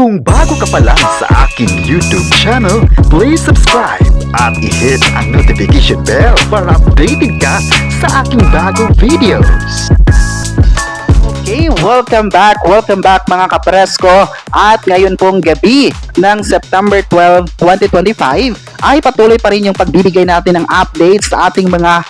Kung bago ka pa lang sa aking YouTube channel, please subscribe at i-hit ang notification bell para updated ka sa aking bagong videos. Okay, welcome back mga kapresko. At ngayon pong gabi ng September 12, 2025 ay patuloy pa rin yung pagbibigay natin ng updates sa ating mga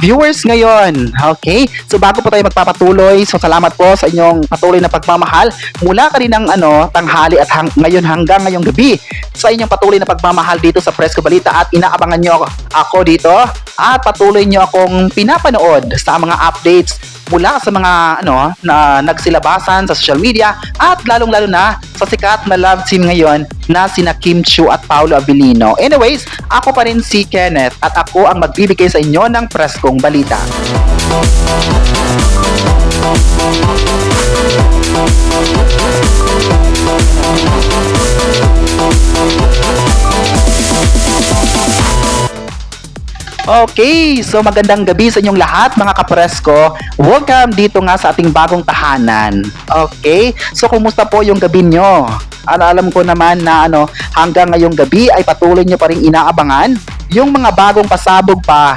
viewers ngayon. Okay, so bago po tayo magpapatuloy, so salamat po sa inyong patuloy na pagmamahal mula kaninang tanghali at ngayon hanggang ngayong gabi sa inyong patuloy na pagmamahal dito sa Presko Balita, at inaabangan nyo ako dito at patuloy nyo akong pinapanood sa mga updates mula sa mga na nagsilabasan sa social media, at lalong-lalo na sa sikat na love team ngayon na sina Kim Chiu at Paolo Abilino. Anyways, ako pa rin si Kenneth at ako ang magbibigay sa inyo ng Preskong Balita. Okay, so magandang gabi sa inyong lahat mga kapresko. Welcome dito nga sa ating bagong tahanan. Okay, so kumusta po yung gabi nyo? Alam ko naman na hanggang ngayong gabi ay patuloy nyo pa rin inaabangan yung mga bagong pasabog pa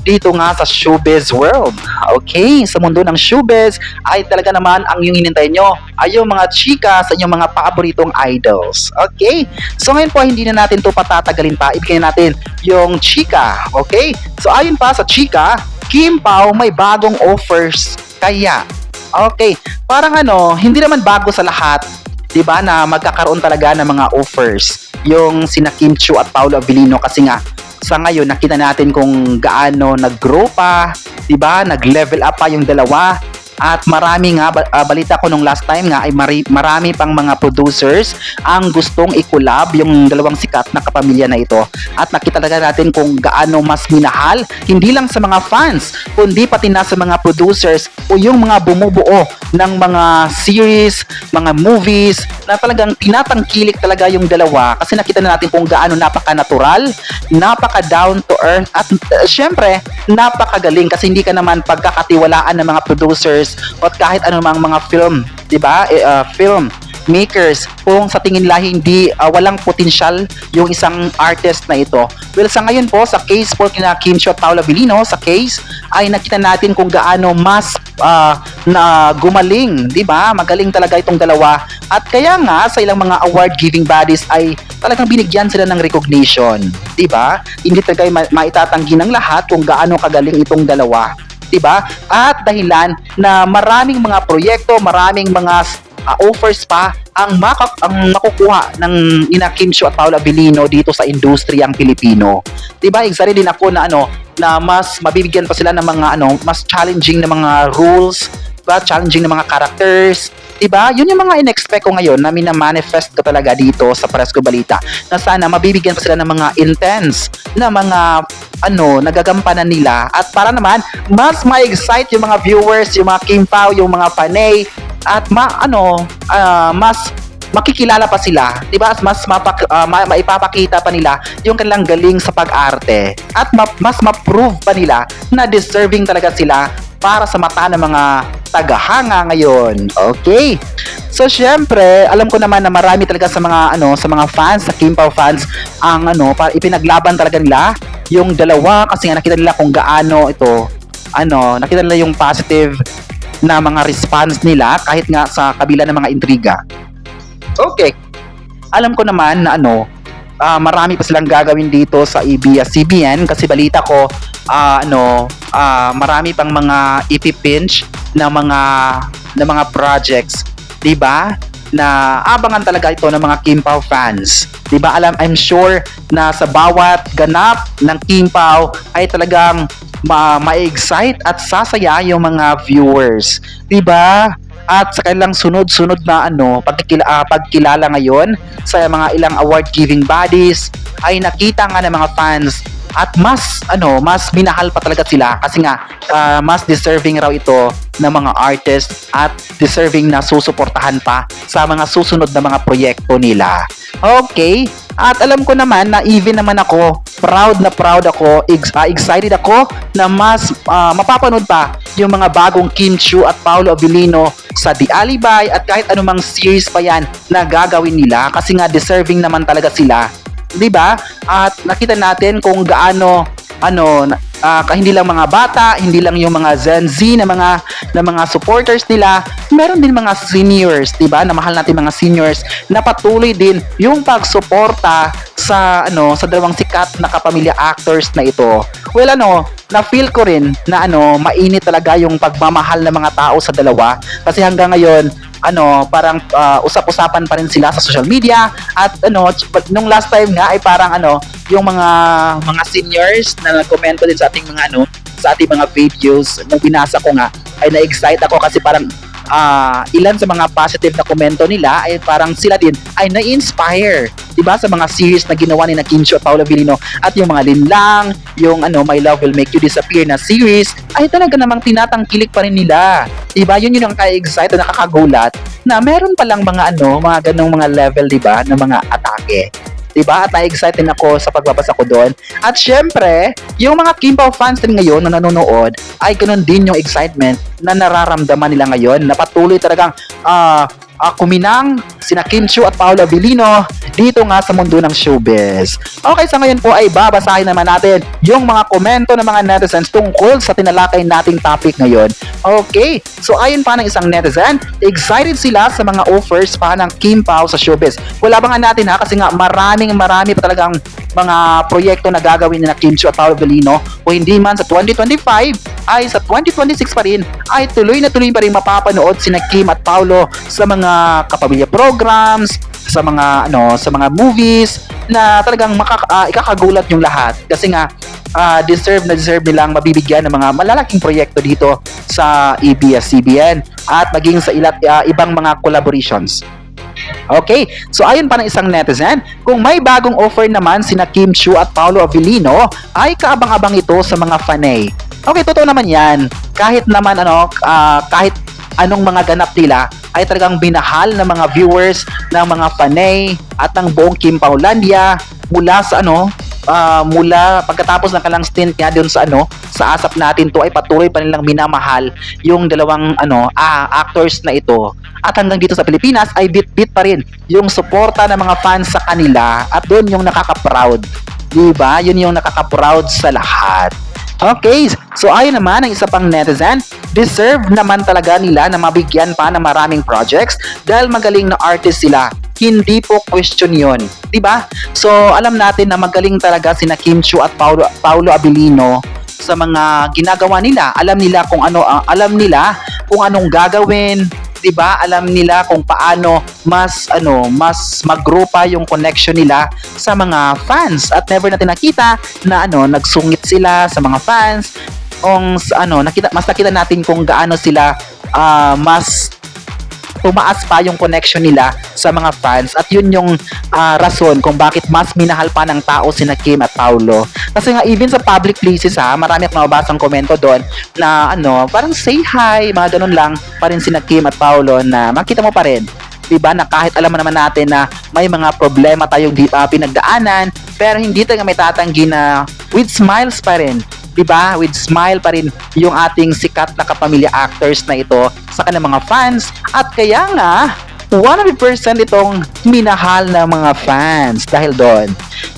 dito nga sa showbiz world. Okay, sa mundo ng showbiz ay talaga naman ang yung hinintay nyo ay yung mga chika sa inyong mga paboritong idols. Okay, so ngayon po hindi na natin to patatagalin pa, ibigay natin yung chika. Okay, so ayon pa sa chika, Kim Pao may bagong offers kaya. Okay, parang hindi naman bago sa lahat, diba, na magkakaroon talaga ng mga offers yung sina Kim Chiu at Paolo Abilino, kasi nga sa ngayon nakita natin kung gaano nag-grow pa, 'di ba? Nag-level up pa yung dalawa, at marami nga balita ko nung last time nga ay marami pang mga producers ang gustong i-collab yung dalawang sikat na kapamilya na ito. At nakita talaga natin kung gaano mas minahal hindi lang sa mga fans kundi pati na sa mga producers o yung mga bumubuo ng mga series, mga movies na talagang tinatangkilik talaga yung dalawa, kasi nakita na natin kung gaano napaka-natural, napaka-down to earth, at syempre napakagaling, kasi hindi ka naman pagkakatiwalaan ng mga producers at kahit anumang mga film, 'di ba? Film makers kung sa tingin nila hindi walang potensyal yung isang artist na ito. Well, sa ngayon po, sa case po kina Kim Chiu at Paolo Abilino, sa case ay nakita natin kung gaano mas na gumaling, 'di ba? Magaling talaga itong dalawa, at kaya nga sa ilang mga award giving bodies ay talagang binigyan sila ng recognition, 'di ba? Hindi talaga maitatanggi ng lahat kung gaano kagaling itong dalawa, 'di ba? At dahilan na maraming mga proyekto, maraming mga offers pa ang makukuha ng ina Kim Chiu at Paolo Abilino dito sa industriyang Pilipino. 'Di ba? Excited din ako na na mas mabibigyan pa sila ng mga mas challenging na mga rules, ba? Challenging na mga characters. 'Di ba? Yun yung mga in-expect ko ngayon na mina-manifest ko talaga dito sa Presko Balita, na sana mabibigyan pa sila ng mga intense na mga nagagampanan nila, at para naman mas ma-excite yung mga viewers, yung mga Kim Pao, yung mga panay, at mas makikilala pa sila, 'di ba? Mas maipapakita pa nila yung kanilang galing sa pag-arte, at mas ma-prove pa nila na deserving talaga sila para sa mata ng mga tagahanga ngayon. Okay. So syempre, alam ko naman na marami talaga sa mga fans, sa Kim Pao fans, ang ipinaglaban talaga nila yung dalawa, kasi nga nakita nila kung gaano ito nakita nila yung positive na mga response nila kahit nga sa kabila ng mga intriga. Okay. Alam ko naman na marami pa silang gagawin dito sa ABS-CBN, kasi balita ko marami pang mga ipipinch na mga projects, 'di ba? Na abangan talaga ito ng mga Kim Pao fans. 'Di ba? I'm sure na sa bawat ganap ng Kim Pao ay talagang ma-excite at sasaya yung mga viewers, 'di ba? At sa kanilang sunod-sunod na pagkilala ngayon sa mga ilang award giving bodies ay nakita nga ng mga fans, at mas minahal pa talaga sila, kasi nga mas deserving raw ito ng mga artists, at deserving na susuportahan pa sa mga susunod na mga proyekto nila. Okay, at alam ko naman na even naman ako proud na proud ako, excited ako na mas mapapanood pa yung mga bagong Kim Chiu at Paolo Abilino sa The Alibay at kahit anumang series pa yan na gagawin nila kasi nga deserving naman talaga sila. 'Di ba? At nakita natin kung gaano hindi lang mga bata, hindi lang yung mga Gen Z na mga supporters nila, meron din mga seniors, 'di ba? Na mahal natin mga seniors na patuloy din yung pagsuporta sa dalawang sikat na kapamilya actors na ito. Well, na feel ko rin na mainit talaga yung pagmamahal ng mga tao sa dalawa kasi hanggang ngayon parang usap-usapan pa rin sila sa social media at nung last time nga ay parang yung mga seniors na nagkomento din sa ating mga videos nung binasa ko nga ay na-excite ako kasi parang ilan sa mga positive na komento nila ay parang sila din ay na-inspire, 'di ba, sa mga series na ginawa ni Kim Chiu at Paolo Abilino at yung mga Linlang, yung My Love Will Make You Disappear na series ay talaga namang tinatangkilik pa rin nila. 'Di ba? Yun yung ka-excite at nakakagulat na meron pa lang mga ganong mga level, 'di ba, ng mga atake. Diba? At na-excite din ako sa pagbabasa ko doon. At syempre, yung mga Kim Pao fans din ngayon na nanonood, ay ganun din yung excitement na nararamdaman nila ngayon na patuloy talagang kuminang sina Kim Chiu at Paolo Abilino dito nga sa mundo ng showbiz. Okay, sa ngayon po ay babasahin naman natin yung mga komento ng mga netizens tungkol sa tinalakay nating topic ngayon. Okay, so ayon pa ng isang netizen, excited sila sa mga offers pa ng Kim Pao sa showbiz. Wala ba nga natin kasi nga marami pa talagang mga proyekto na gagawin ni Kim Chiu at Paolo Abilino o hindi man sa 2025 ay sa 2026 pa rin ay tuloy na tuloy pa rin mapapanood sina Kim at Paolo sa mga kapamilya programs, sa mga movies na talagang ikakagulat yung lahat kasi nga deserve nilang mabibigyan ng mga malalaking proyekto dito sa ABS-CBN at maging sa ibang mga collaborations. Okay, so ayon pa ng isang netizen, kung may bagong offer naman sina Kim Chiu at Paolo Abilino, ay kaabang-abang ito sa mga fanay. Okay, totoo naman yan. Kahit naman kahit anong mga ganap nila, ay talagang binahal ng mga viewers, ng mga fanay, at ng buong Kim Paolandia mula sa mula pagkatapos ng kanilang stint nga doon sa ASAP Natin To ay patuloy pa nilang minamahal yung dalawang actors na ito. At hanggang dito sa Pilipinas ay bit-bit pa rin yung suporta ng mga fans sa kanila at doon yung nakaka-proud. Diba? Yun yung nakaka-proud sa lahat. Okay, so ayon naman ang isa pang netizen, deserve naman talaga nila na mabigyan pa ng maraming projects dahil magaling na artist sila. Hindi po question yun, diba? So alam natin na magaling talaga sina Kim Chiu at Paolo Abilino sa mga ginagawa nila. Alam nila kung anong gagawin, 'di ba? Alam nila kung paano mas magrupa yung connection nila sa mga fans at never natin nakita na nagsungit sila sa mga fans. Nakita natin kung gaano sila mas tumaas pa yung connection nila sa mga fans at yun yung rason kung bakit mas minahal pa ng tao sina Kim at Paolo. Kasi nga even sa public places marami akong nababasang komento doon na parang say hi, mga ganun lang pa rin sina Kim at Paolo na makita mo pa rin. Diba na kahit alam naman natin na may mga problema tayong pinagdaanan pero hindi tayo may tatanggi na with smiles pa rin. Diba? With smile pa rin yung ating sikat na kapamilya actors na ito sa kanilang mga fans at kaya nga 100% itong minahal ng mga fans dahil doon.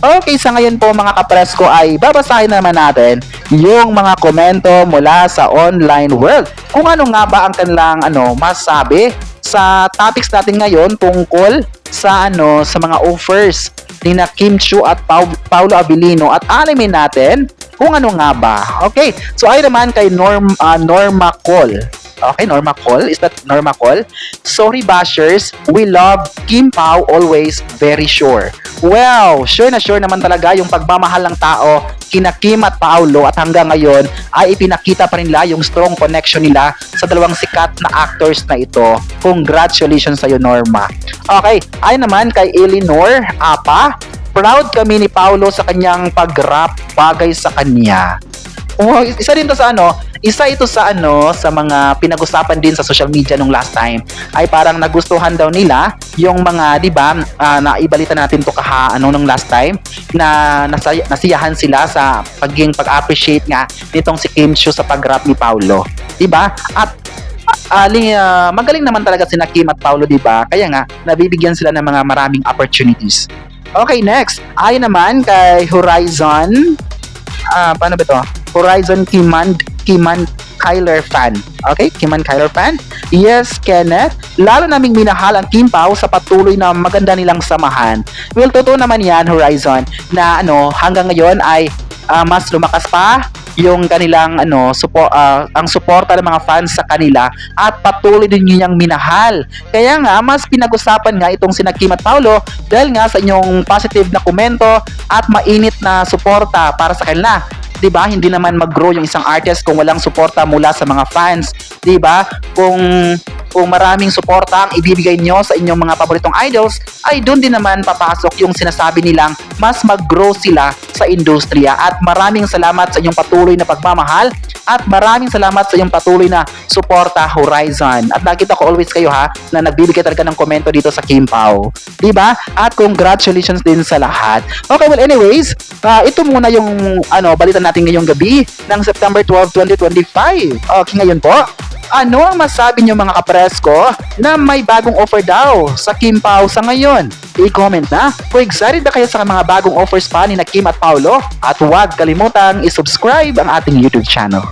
Okay, sa ngayon po mga kapresko ay babasahin naman natin yung mga komento mula sa online world. Kung ano nga ba ang kanilang masabi sa topics natin ngayon tungkol sa mga offers ni Kim Chiu at Paolo Abilino at alamin natin kung ano nga ba. Okay, so ay naman kay Norma Cole. Okay, Norma Cole. Is that Norma Cole? Sorry bashers, we love Kim Pao always, very sure. Well, sure na sure naman talaga yung pagmamahal ng tao kina Kim at Paolo at hanggang ngayon ay ipinakita pa rin nila yung strong connection nila sa dalawang sikat na actors na ito. Congratulations sa iyo, Norma. Okay, ay naman kay Eleanor Apa. Proud kami ni Paolo sa kanyang pag-rap bagay sa kanya. Oh, isa din to sa isa ito sa sa mga pinag-usapan din sa social media nung last time. Ay parang nagustuhan daw nila yung mga, 'di ba, naibalita natin to nung last time na nasiyahan sila sa pag-appreciate nga nitong si Kim Chiu sa pag-rap ni Paulo. 'Di ba? At magaling naman talaga sina Kim at Paulo, 'di ba? Kaya nga nabibigyan sila ng mga maraming opportunities. Okay, next. Ayon naman kay Horizon, paano ba to? Horizon Kiman Kyler fan. Okay, Kiman Kyler fan. Yes, Kenneth. Lalo naming minahal ang Kim Pao sa patuloy na maganda nilang samahan. Well, totoo naman yan, Horizon, na hanggang ngayon ay mas lumakas pa yung kanilang ang suporta ng mga fans sa kanila at patuloy din niyang minahal. Kaya nga mas pinag-usapan nga itong sina Kim at Paulo dahil nga sa inyong positive na komento at mainit na suporta para sa kanila. 'Di ba? Hindi naman mag-grow yung isang artist kung walang suporta mula sa mga fans, 'di ba? Kung maraming suporta ang ibibigay nyo sa inyong mga paboritong idols, ay doon din naman papasok yung sinasabi nilang mas mag-grow sila sa industriya. At maraming salamat sa inyong patuloy na pagmamahal at maraming salamat sa inyong patuloy na suporta, Horizon. At nakita ko always kayo na nagbibigay talaga ng komento dito sa Kim Pao. Diba? At congratulations din sa lahat. Okay, well anyways, ito muna yung balita natin ngayong gabi ng September 12, 2025. Okay, ngayon po, ano ang masabi niyo mga kapresko na may bagong offer daw sa Kim Pao sa ngayon? I-comment na kung excited ba kayo sa mga bagong offers pa ni na Kim at Paulo at huwag kalimutang i-subscribe ang ating YouTube channel.